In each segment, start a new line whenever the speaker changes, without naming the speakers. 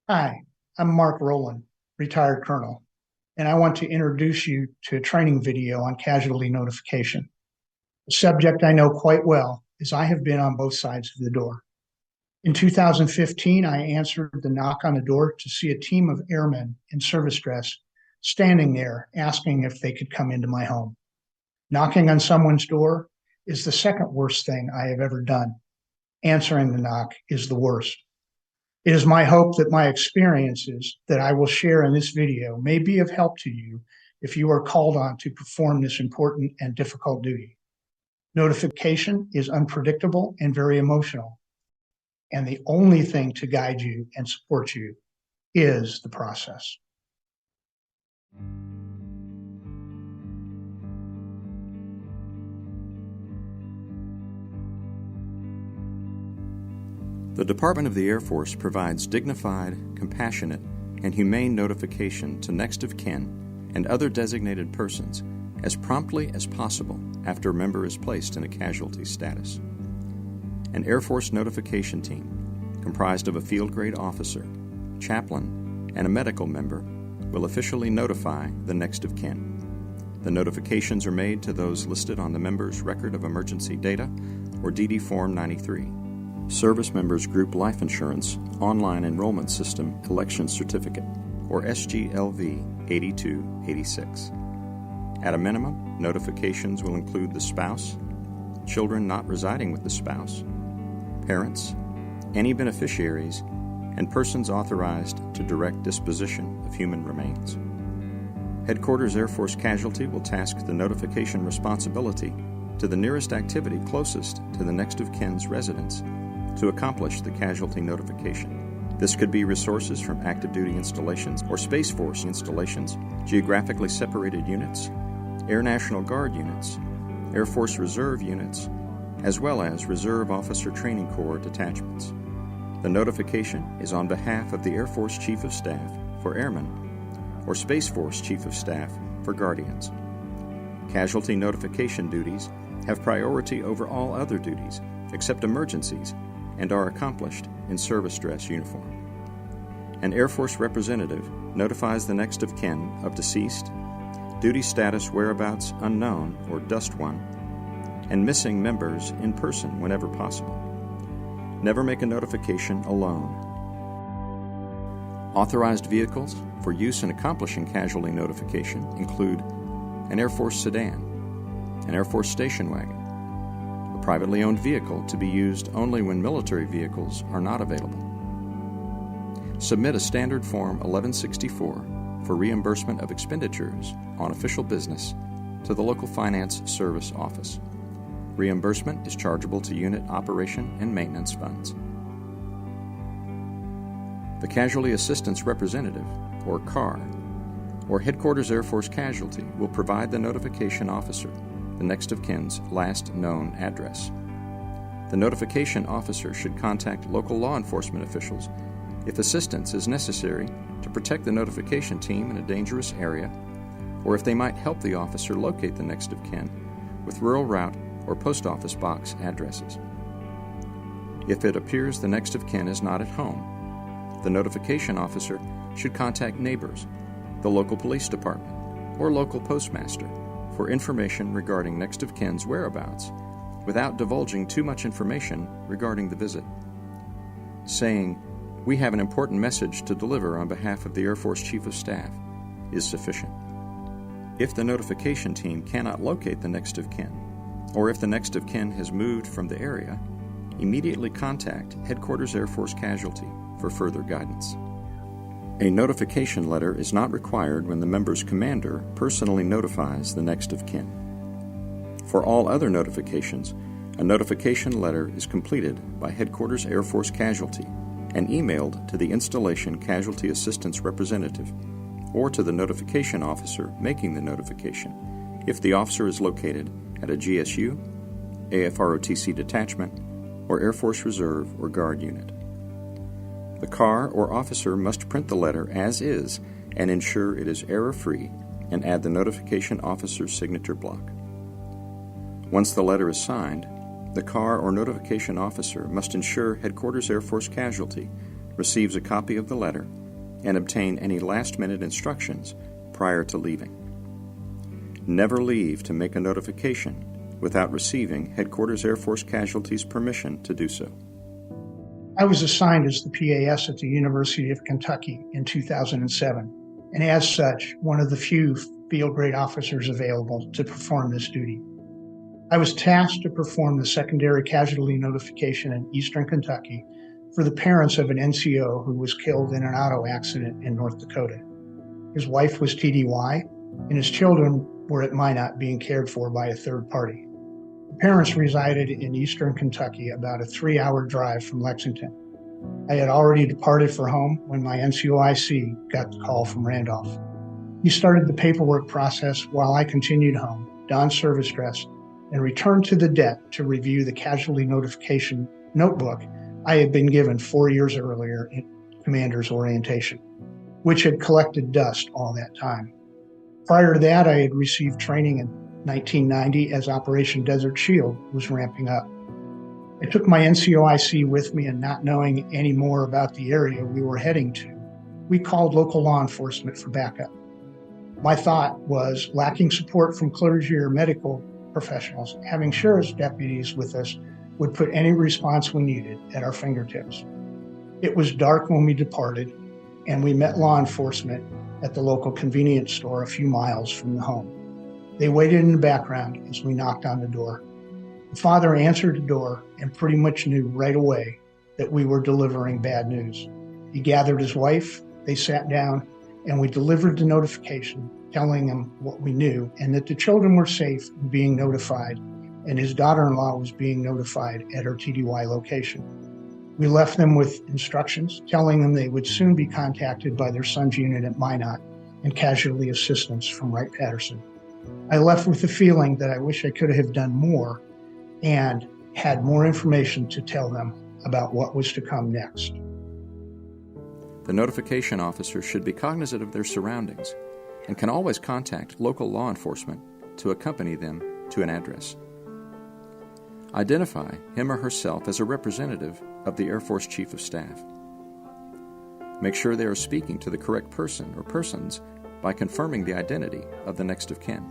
Hi, I'm Mark Roland, retired colonel, and I want to introduce you to a training video on casualty notification. A subject I know quite well as I have been on both sides of the door. In 2015, I answered the knock on the door to see a team of airmen in service dress standing there asking if they could come into my home. Knocking on someone's door is the second worst thing I have ever done. Answering the knock is the worst. It is my hope that my experiences that I will share in this video may be of help to you if you are called on to perform this important and difficult duty. Notification is unpredictable and very emotional, and the only thing to guide you and support you is the process.
The Department of the Air Force provides dignified, compassionate, and humane notification to next of kin and other designated persons as promptly as possible after a member is placed in a casualty status. An Air Force notification team, comprised of a field-grade officer, chaplain, and a medical member, will officially notify the next of kin. The notifications are made to those listed on the member's Record of Emergency Data, or DD Form 93. Service Members Group Life Insurance Online Enrollment System Election Certificate, or SGLV 8286. At a minimum, notifications will include the spouse, children not residing with the spouse, parents, any beneficiaries, and persons authorized to direct disposition of human remains. Headquarters Air Force Casualty will task the notification responsibility to the nearest activity closest to the next of kin's residence to accomplish the casualty notification. This could be resources from active duty installations or Space Force installations, geographically separated units, Air National Guard units, Air Force Reserve units, as well as Reserve Officer Training Corps detachments. The notification is on behalf of the Air Force Chief of Staff for Airmen or Space Force Chief of Staff for Guardians. Casualty notification duties have priority over all other duties except emergencies and are accomplished in service dress uniform. An Air Force representative notifies the next of kin of deceased, duty status whereabouts unknown or dust one, and missing members in person whenever possible. Never make a notification alone. Authorized vehicles for use in accomplishing casualty notification include an Air Force sedan, an Air Force station wagon, a privately owned vehicle to be used only when military vehicles are not available. Submit a standard Form 1164 for reimbursement of expenditures on official business to the local finance service office. Reimbursement is chargeable to unit operation and maintenance funds. The Casualty Assistance Representative, or CAR, or Headquarters Air Force Casualty will provide the notification officer the next of kin's last known address. The notification officer should contact local law enforcement officials if assistance is necessary to protect the notification team in a dangerous area, or if they might help the officer locate the next of kin with rural route or post office box addresses. If it appears the next of kin is not at home, the notification officer should contact neighbors, the local police department, or local postmaster for information regarding next of kin's whereabouts without divulging too much information regarding the visit. Saying, "We have an important message to deliver on behalf of the Air Force Chief of Staff," is sufficient. If the notification team cannot locate the next of kin, or if the next of kin has moved from the area, immediately contact Headquarters Air Force Casualty for further guidance. A notification letter is not required when the member's commander personally notifies the next of kin. For all other notifications, a notification letter is completed by Headquarters Air Force Casualty and emailed to the Installation Casualty Assistance Representative or to the notification officer making the notification if the officer is located at a GSU, AFROTC detachment, or Air Force Reserve or Guard unit. The CAR or officer must print the letter as is and ensure it is error-free and add the notification officer's signature block. Once the letter is signed, the CAR or notification officer must ensure Headquarters Air Force Casualty receives a copy of the letter, and obtain any last-minute instructions prior to leaving. Never leave to make a notification without receiving Headquarters Air Force Casualty's permission to do so.
I was assigned as the PAS at the University of Kentucky in 2007, and as such, one of the few field grade officers available to perform this duty. I was tasked to perform the secondary casualty notification in Eastern Kentucky for the parents of an NCO who was killed in an auto accident in North Dakota. His wife was TDY, and his children were at Minot being cared for by a third party. The parents resided in Eastern Kentucky, about a 3-hour drive from Lexington. I had already departed for home when my NCOIC got the call from Randolph. He started the paperwork process while I continued home, donned service dress, and returned to the deck to review the casualty notification notebook I had been given 4 years earlier in commander's orientation, which had collected dust all that time. Prior to that, I had received training in 1990 as Operation Desert Shield was ramping up. I took my NCOIC with me, and not knowing any more about the area we were heading to, we called local law enforcement for backup. My thought was, lacking support from clergy or medical professionals, having sheriff's deputies with us would put any response we needed at our fingertips. It was dark when we departed, and we met law enforcement at the local convenience store a few miles from the home. They waited in the background as we knocked on the door. The father answered the door and pretty much knew right away that we were delivering bad news. He gathered his wife, they sat down, and we delivered the notification, telling him what we knew and that the children were safe and being notified, and his daughter-in-law was being notified at her TDY location. We left them with instructions, telling them they would soon be contacted by their son's unit at Minot and casualty assistance from Wright-Patterson. I left with the feeling that I wish I could have done more and had more information to tell them about what was to come next.
The notification officer should be cognizant of their surroundings and can always contact local law enforcement to accompany them to an address. Identify him or herself as a representative of the Air Force Chief of Staff. Make sure they are speaking to the correct person or persons by confirming the identity of the next of kin.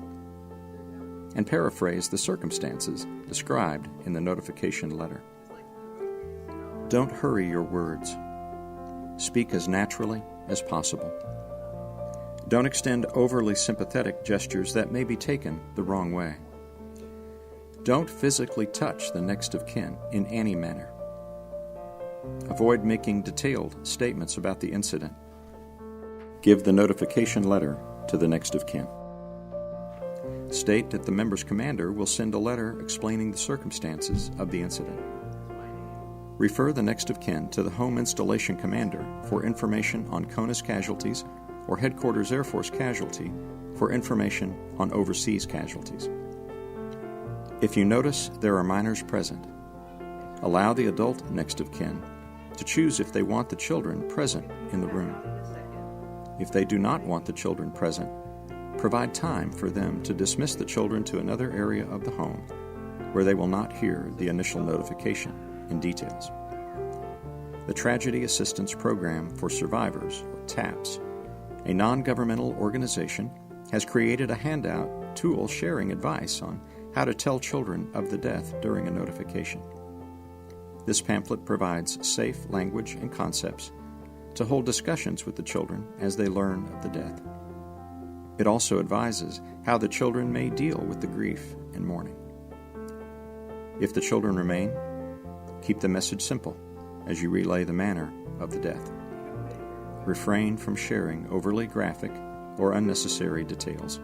And paraphrase the circumstances described in the notification letter. Don't hurry your words. Speak as naturally as possible. Don't extend overly sympathetic gestures that may be taken the wrong way. Don't physically touch the next of kin in any manner. Avoid making detailed statements about the incident. Give the notification letter to the next of kin. State that the member's commander will send a letter explaining the circumstances of the incident. Refer the next of kin to the Home Installation Commander for information on CONUS casualties or Headquarters Air Force Casualty for information on overseas casualties. If you notice there are minors present, allow the adult next of kin to choose if they want the children present in the room. If they do not want the children present, provide time for them to dismiss the children to another area of the home where they will not hear the initial notification in details. The Tragedy Assistance Program for Survivors, or TAPS, a non-governmental organization, has created a handout tool sharing advice on how to tell children of the death during a notification. This pamphlet provides safe language and concepts to hold discussions with the children as they learn of the death. It also advises how the children may deal with the grief and mourning. If the children remain, keep the message simple as you relay the manner of the death. Refrain from sharing overly graphic or unnecessary details.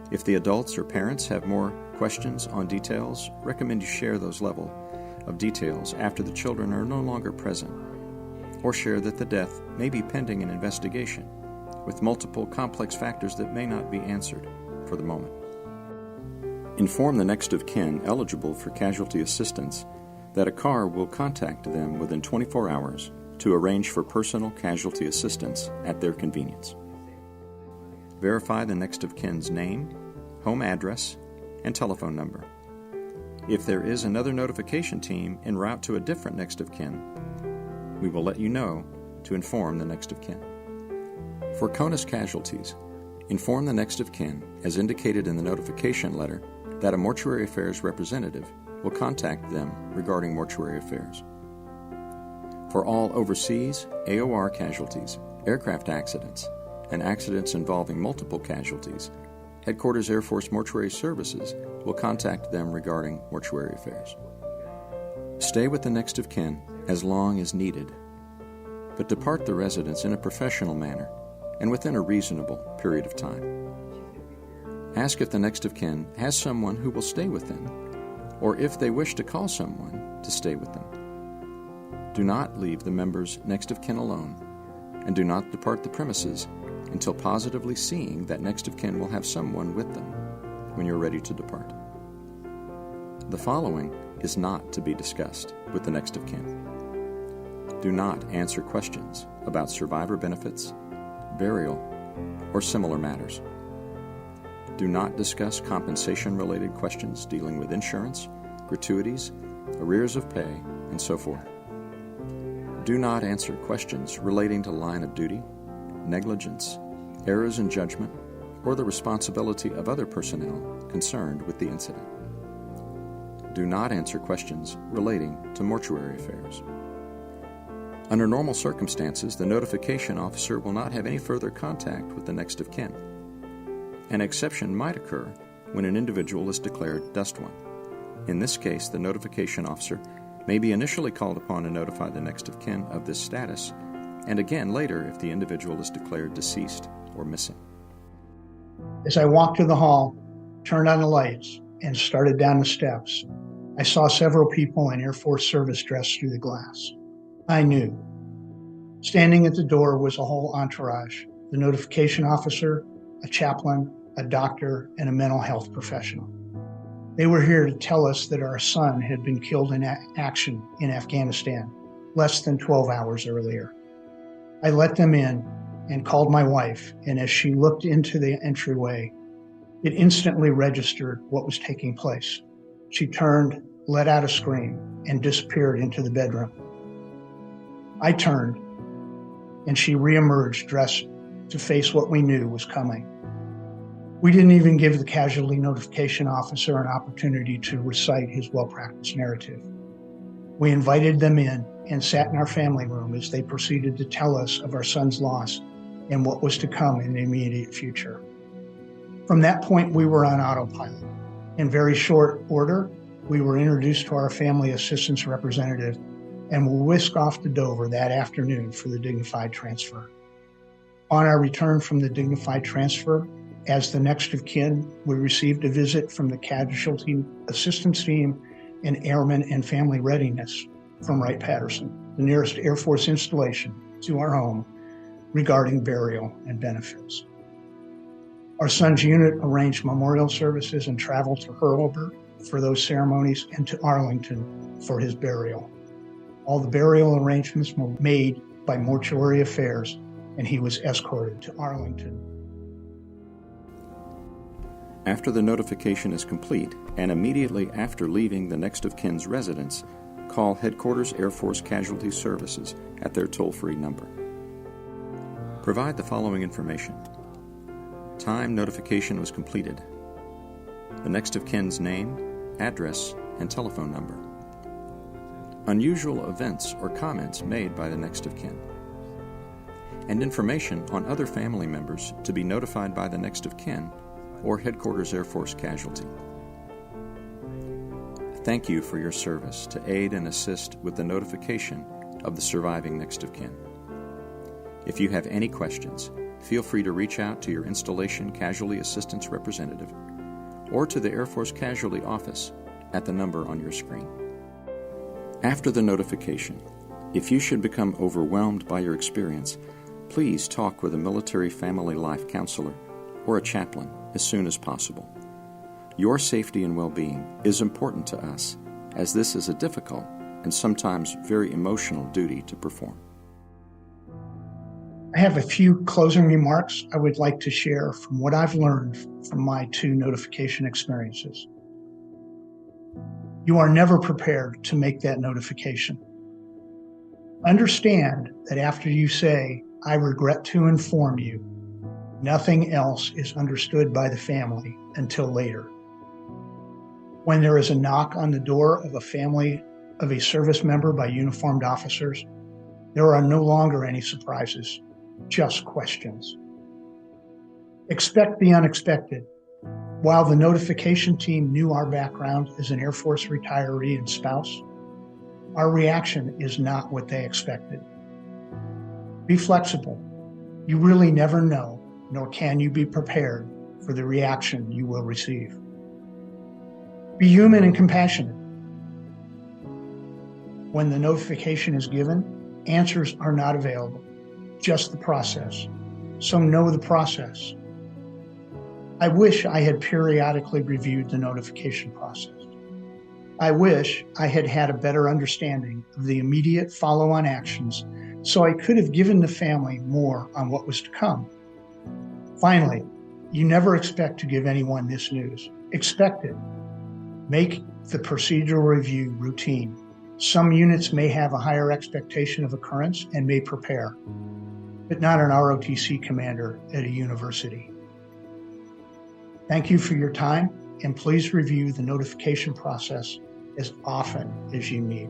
If the adults or parents have more questions on details, recommend you share those level of details after the children are no longer present, or share that the death may be pending an investigation with multiple complex factors that may not be answered for the moment. Inform the next of kin eligible for casualty assistance that a car will contact them within 24 hours to arrange for personal casualty assistance at their convenience. Verify the next of kin's name, home address, and telephone number. If there is another notification team en route to a different next of kin, we will let you know to inform the next of kin. For CONUS casualties, inform the next of kin, as indicated in the notification letter, that a Mortuary Affairs representative will contact them regarding mortuary affairs. For all overseas AOR casualties, aircraft accidents, and accidents involving multiple casualties, Headquarters Air Force Mortuary Services will contact them regarding mortuary affairs. Stay with the next of kin as long as needed, but depart the residence in a professional manner and within a reasonable period of time. Ask if the next of kin has someone who will stay with them, or if they wish to call someone to stay with them. Do not leave the members next of kin alone, and do not depart the premises until positively seeing that next of kin will have someone with them when you're ready to depart. The following is not to be discussed with the next of kin. Do not answer questions about survivor benefits, burial, or similar matters. Do not discuss compensation-related questions dealing with insurance, gratuities, arrears of pay, and so forth. Do not answer questions relating to line of duty, negligence, errors in judgment, or the responsibility of other personnel concerned with the incident. Do not answer questions relating to mortuary affairs. Under normal circumstances, the notification officer will not have any further contact with the next of kin. An exception might occur when an individual is declared dust one. In this case, the notification officer may be initially called upon to notify the next of kin of this status, and again later if the individual is declared deceased or missing.
As I walked to the hall, turned on the lights, and started down the steps, I saw several people in Air Force service dress through the glass. I knew. Standing at the door was a whole entourage: the notification officer, a chaplain, a doctor, and a mental health professional. They were here to tell us that our son had been killed in action in Afghanistan less than 12 hours earlier. I let them in and called my wife, and as she looked into the entryway, it instantly registered what was taking place. She turned, let out a scream, and disappeared into the bedroom. I turned, and she reemerged dressed to face what we knew was coming. We didn't even give the casualty notification officer an opportunity to recite his well-practiced narrative. We invited them in and sat in our family room as they proceeded to tell us of our son's loss and what was to come in the immediate future. From that point, we were on autopilot. In very short order, we were introduced to our family assistance representative and were whisked off to Dover that afternoon for the dignified transfer. On our return from the dignified transfer, as the next of kin, we received a visit from the Casualty Assistance Team and Airmen and Family Readiness from Wright-Patterson, the nearest Air Force installation to our home, regarding burial and benefits. Our son's unit arranged memorial services and traveled to Hurlburt for those ceremonies and to Arlington for his burial. All the burial arrangements were made by Mortuary Affairs, and he was escorted to Arlington.
After the notification is complete, and immediately after leaving the next of kin's residence, call Headquarters Air Force Casualty Services at their toll-free number. Provide the following information. Time notification was completed. The next of kin's name, address, and telephone number. Unusual events or comments made by the next of kin. And information on other family members to be notified by the next of kin or Headquarters Air Force Casualty. Thank you for your service to aid and assist with the notification of the surviving next of kin. If you have any questions, feel free to reach out to your installation casualty assistance representative or to the Air Force Casualty Office at the number on your screen. After the notification, if you should become overwhelmed by your experience, please talk with a military family life counselor or a chaplain as soon as possible. Your safety and well-being is important to us, as this is a difficult and sometimes very emotional duty to perform.
I have a few closing remarks I would like to share from what I've learned from my 2 notification experiences. You are never prepared to make that notification. Understand that after you say, "I regret to inform you," nothing else is understood by the family until later. When there is a knock on the door of a family of a service member by uniformed officers, there are no longer any surprises, just questions. Expect the unexpected. While the notification team knew our background as an Air Force retiree and spouse, our reaction is not what they expected. Be flexible. You really never know, nor can you be prepared for the reaction you will receive. Be human and compassionate. When the notification is given, answers are not available, just the process. So know the process. I wish I had periodically reviewed the notification process. I wish I had had a better understanding of the immediate follow-on actions so I could have given the family more on what was to come. Finally, you never expect to give anyone this news. Expect it. Make the procedural review routine. Some units may have a higher expectation of occurrence and may prepare, but not an ROTC commander at a university. Thank you for your time, and please review the notification process as often as you need.